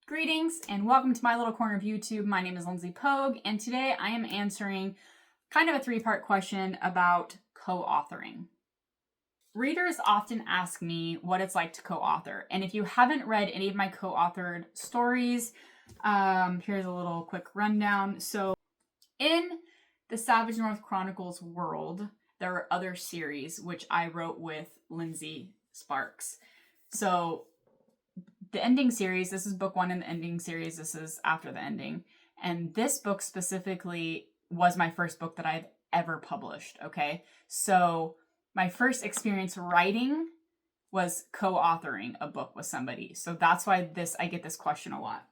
Greetings and welcome to my little corner of YouTube. My name is Lindsay Pogue, and today I am answering kind of a three-part question about co-authoring. Readers often ask me what it's like to co-author, and if you haven't read any of my co-authored stories, here's a little quick rundown. So in the Savage North Chronicles world, there are other series which I wrote with Lindsay Sparks. So the ending series, this is book one in the ending series, this is after the ending. And this book specifically was my first book that I've ever published, okay? So my first experience writing was co-authoring a book with somebody. So that's why I get this question a lot.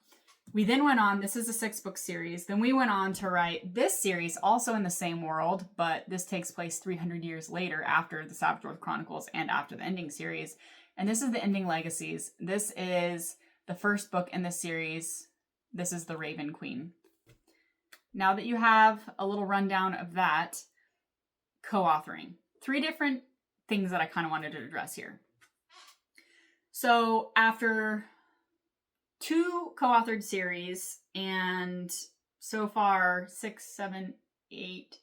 We then went on, this is a 6-book series. Then we went on to write this series, also in the same world, but this takes place 300 years later after the Savage North Chronicles and after the ending series. And this is the Ending Legacies. This is the first book in this series. This is The Raven Queen. Now that you have a little rundown of that, co-authoring. 3 different things that I kind of wanted to address here. So after 2 co-authored series and so far 6, 7, 8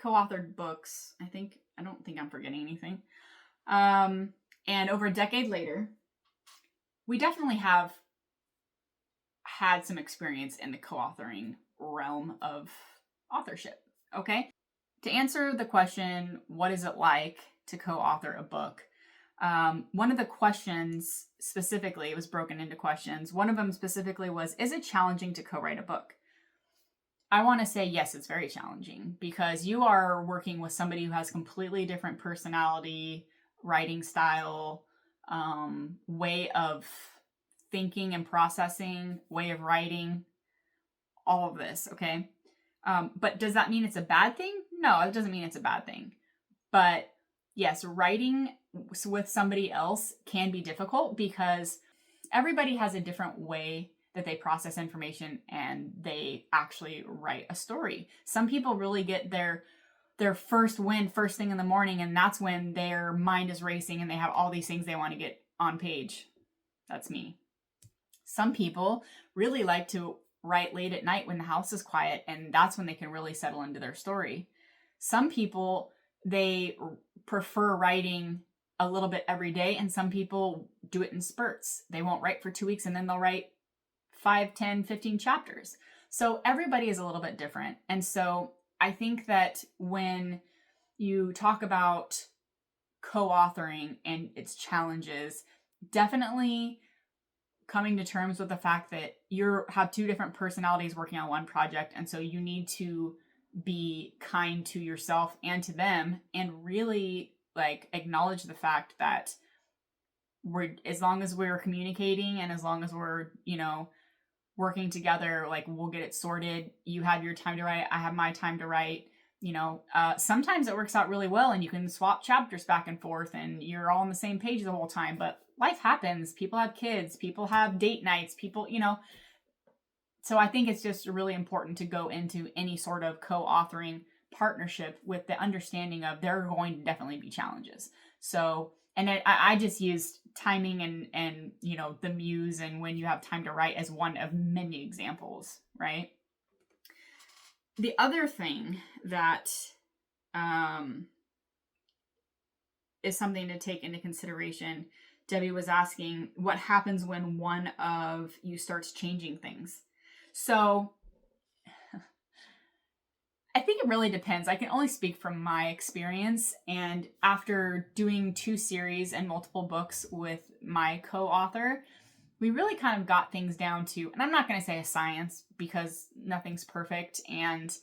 co-authored books, I don't think I'm forgetting anything. And over a decade later, we definitely have had some experience in the co-authoring realm of authorship, okay? To answer the question, what is it like to co-author a book? One of the questions specifically, it was broken into questions. One of them specifically was, is it challenging to co-write a book? I want to say yes, it's very challenging because you are working with somebody who has completely different personality, writing style, way of thinking and processing, way of writing, all of this, okay? But does that mean it's a bad thing? No, it doesn't mean it's a bad thing. But yes, writing with somebody else can be difficult because everybody has a different way that they process information and they actually write a story. Some people really get their first win first thing in the morning, and that's when their mind is racing and they have all these things they want to get on page. That's me. Some people really like to write late at night when the house is quiet, and that's when they can really settle into their story. Some people, they prefer writing a little bit every day, and some people do it in spurts. They won't write for 2 weeks and then they'll write 5, 10, 15 chapters. So everybody is a little bit different. And so I think that when you talk about co-authoring and its challenges, definitely coming to terms with the fact that you have 2 different personalities working on one project, and so you need to be kind to yourself and to them and really acknowledge the fact that as long as we're communicating and as long as we're, working together, we'll get it sorted. You have your time to write, I have my time to write. Sometimes it works out really well and you can swap chapters back and forth and you're all on the same page the whole time, but life happens. People have kids, people have date nights, so I think it's just really important to go into any sort of co-authoring partnership with the understanding of there are going to definitely be challenges. So, and I just used timing and the muse and when you have time to write as one of many examples, right? The other thing that is something to take into consideration, Debbie was asking, what happens when one of you starts changing things? So I think it really depends. I can only speak from my experience, and after doing 2 series and multiple books with my co-author, we really kind of got things down to, and I'm not going to say a science because nothing's perfect, and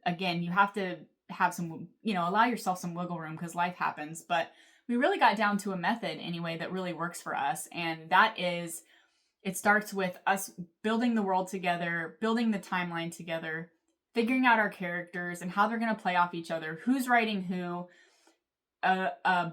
again, you have to have some, allow yourself some wiggle room because life happens, but we really got down to a method anyway that really works for us, and that is, it starts with us building the world together, building the timeline together, figuring out our characters and how they're going to play off each other, who's writing who, a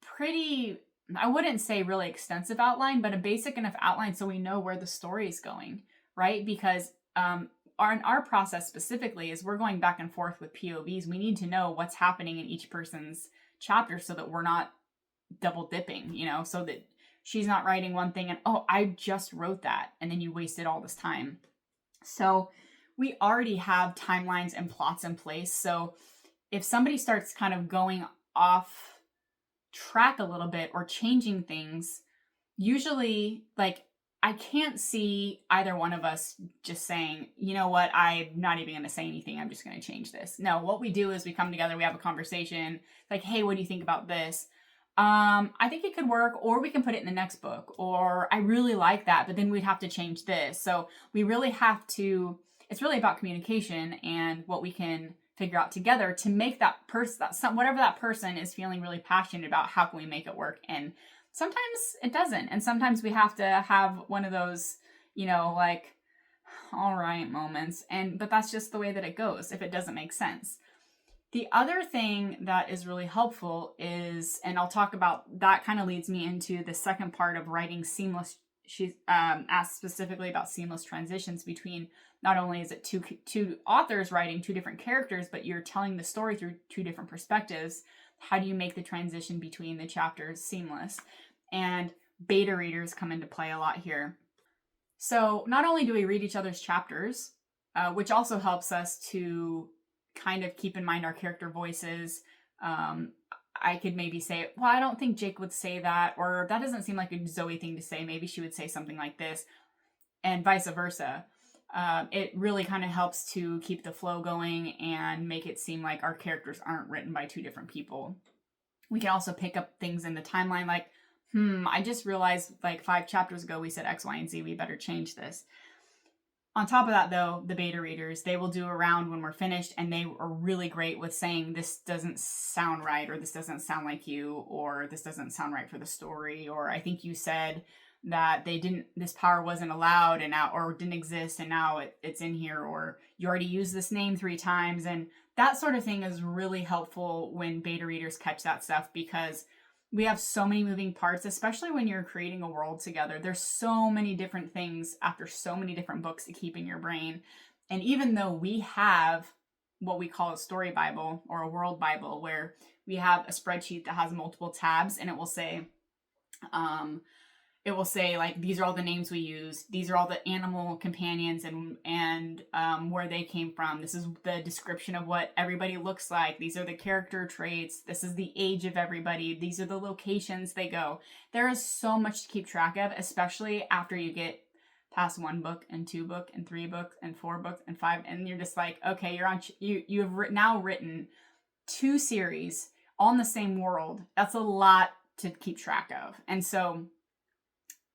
pretty, I wouldn't say really extensive outline, but a basic enough outline so we know where the story is going, right? Because our process specifically is we're going back and forth with POVs. We need to know what's happening in each person's chapter so that we're not double dipping, so that she's not writing one thing and, oh, I just wrote that. And then you wasted all this time. So we already have timelines and plots in place. So if somebody starts kind of going off track a little bit or changing things, usually, like, I can't see either one of us just saying, you know what, I'm not even going to say anything. I'm just going to change this. No, what we do is we come together, we have a conversation, like, hey, what do you think about this? I think it could work, or we can put it in the next book, or I really like that, but then we'd have to change this. So we really have to, it's really about communication and what we can figure out together to make that person, whatever that person is feeling really passionate about, how can we make it work? And sometimes it doesn't. And sometimes we have to have one of those, you know, like, all right moments. But that's just the way that it goes if it doesn't make sense. The other thing that is really helpful is, and I'll talk about, that kind of leads me into the second part of writing seamless. She's asked specifically about seamless transitions between, not only is it two authors writing two different characters, but you're telling the story through two different perspectives. How do you make the transition between the chapters seamless? And beta readers come into play a lot here. So not only do we read each other's chapters, which also helps us to kind of keep in mind our character voices. I could maybe say, well, I don't think Jake would say that, or that doesn't seem like a Zoe thing to say. Maybe she would say something like this, and vice versa. It really kind of helps to keep the flow going and make it seem like our characters aren't written by two different people. We can also pick up things in the timeline like, I just realized like 5 chapters ago we said X, Y, and Z. We better change this. On top of that, though, the beta readers, they will do a round when we're finished, and they are really great with saying, this doesn't sound right, or this doesn't sound like you, or this doesn't sound right for the story, or I think you said that this power wasn't allowed and now, or didn't exist, and now it's in here, or you already used this name 3 times. And that sort of thing is really helpful when beta readers catch that stuff, because we have so many moving parts, especially when you're creating a world together. There's so many different things after so many different books to keep in your brain. And even though we have what we call a story Bible or a world Bible, where we have a spreadsheet that has multiple tabs, and it will say like, these are all the names we use. These are all the animal companions and where they came from. This is the description of what everybody looks like. These are the character traits. This is the age of everybody. These are the locations they go. There is so much to keep track of, especially after you get past 1 book and 2 book and 3 books and 4 books and 5. And you're just like, okay, you have now written 2 series all in the same world. That's a lot to keep track of. And so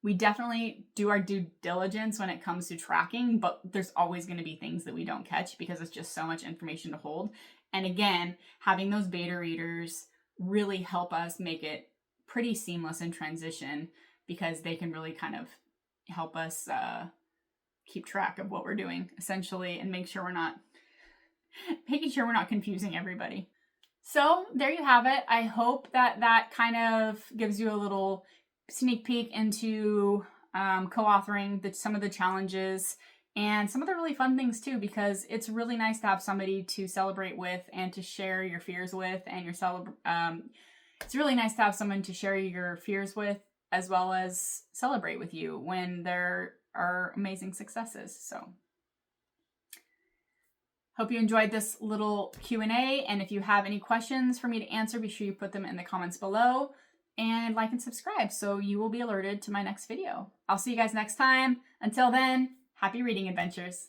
we definitely do our due diligence when it comes to tracking, but there's always going to be things that we don't catch because it's just so much information to hold. And again, having those beta readers really help us make it pretty seamless in transition, because they can really kind of help us keep track of what we're doing, essentially, and making sure we're not confusing everybody. So there you have it. I hope that kind of gives you a little sneak peek into co-authoring, some of the challenges and some of the really fun things too, because it's really nice to have somebody to celebrate with and to share your fears with, and it's really nice to have someone to share your fears with as well as celebrate with you when there are amazing successes. So hope you enjoyed this little Q&A, and if you have any questions for me to answer, be sure you put them in the comments below. And like and subscribe so you will be alerted to my next video. I'll see you guys next time. Until then, happy reading adventures.